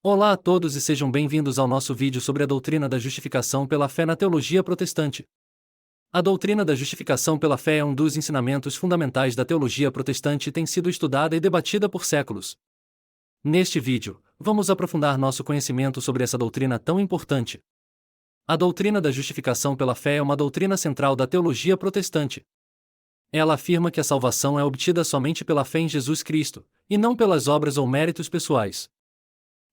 Olá a todos e sejam bem-vindos ao nosso vídeo sobre a doutrina da justificação pela fé na teologia protestante. A doutrina da justificação pela fé é um dos ensinamentos fundamentais da teologia protestante e tem sido estudada e debatida por séculos. Neste vídeo, vamos aprofundar nosso conhecimento sobre essa doutrina tão importante. A doutrina da justificação pela fé é uma doutrina central da teologia protestante. Ela afirma que a salvação é obtida somente pela fé em Jesus Cristo, e não pelas obras ou méritos pessoais.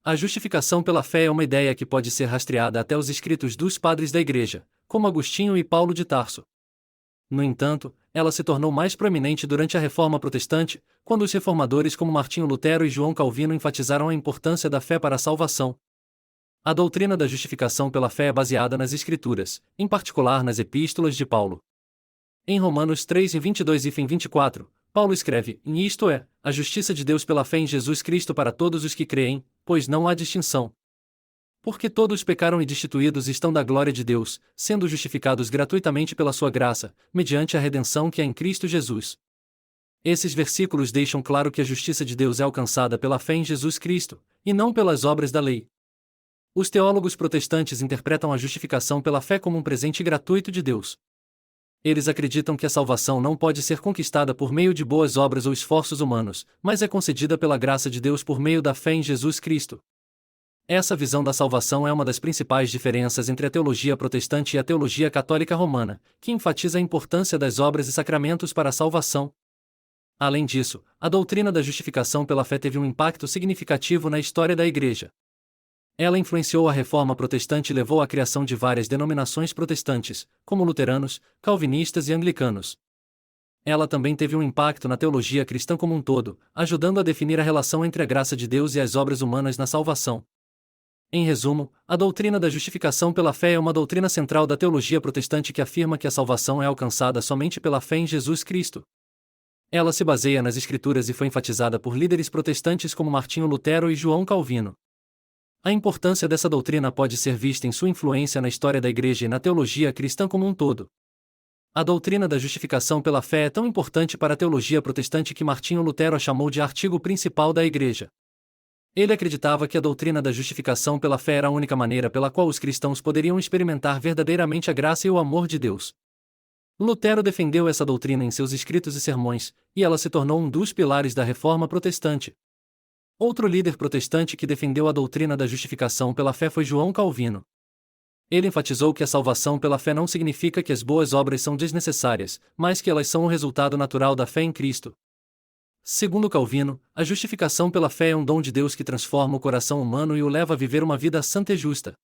A justificação pela fé é uma ideia que pode ser rastreada até os escritos dos padres da Igreja, como Agostinho e Paulo de Tarso. No entanto, ela se tornou mais proeminente durante a Reforma Protestante, quando os reformadores como Martinho Lutero e João Calvino enfatizaram a importância da fé para a salvação. A doutrina da justificação pela fé é baseada nas Escrituras, em particular nas epístolas de Paulo. Em Romanos 3:22 e 24, Paulo escreve: isto é, a justiça de Deus pela fé em Jesus Cristo para todos os que creem, pois não há distinção. Porque todos pecaram e destituídos estão da glória de Deus, sendo justificados gratuitamente pela sua graça, mediante a redenção que há em Cristo Jesus. Esses versículos deixam claro que a justiça de Deus é alcançada pela fé em Jesus Cristo, e não pelas obras da lei. Os teólogos protestantes interpretam a justificação pela fé como um presente gratuito de Deus. Eles acreditam que a salvação não pode ser conquistada por meio de boas obras ou esforços humanos, mas é concedida pela graça de Deus por meio da fé em Jesus Cristo. Essa visão da salvação é uma das principais diferenças entre a teologia protestante e a teologia católica romana, que enfatiza a importância das obras e sacramentos para a salvação. Além disso, a doutrina da justificação pela fé teve um impacto significativo na história da Igreja. Ela influenciou a Reforma Protestante e levou à criação de várias denominações protestantes, como luteranos, calvinistas e anglicanos. Ela também teve um impacto na teologia cristã como um todo, ajudando a definir a relação entre a graça de Deus e as obras humanas na salvação. Em resumo, a doutrina da justificação pela fé é uma doutrina central da teologia protestante que afirma que a salvação é alcançada somente pela fé em Jesus Cristo. Ela se baseia nas Escrituras e foi enfatizada por líderes protestantes como Martinho Lutero e João Calvino. A importância dessa doutrina pode ser vista em sua influência na história da Igreja e na teologia cristã como um todo. A doutrina da justificação pela fé é tão importante para a teologia protestante que Martinho Lutero a chamou de artigo principal da Igreja. Ele acreditava que a doutrina da justificação pela fé era a única maneira pela qual os cristãos poderiam experimentar verdadeiramente a graça e o amor de Deus. Lutero defendeu essa doutrina em seus escritos e sermões, e ela se tornou um dos pilares da Reforma Protestante. Outro líder protestante que defendeu a doutrina da justificação pela fé foi João Calvino. Ele enfatizou que a salvação pela fé não significa que as boas obras são desnecessárias, mas que elas são o resultado natural da fé em Cristo. Segundo Calvino, a justificação pela fé é um dom de Deus que transforma o coração humano e o leva a viver uma vida santa e justa.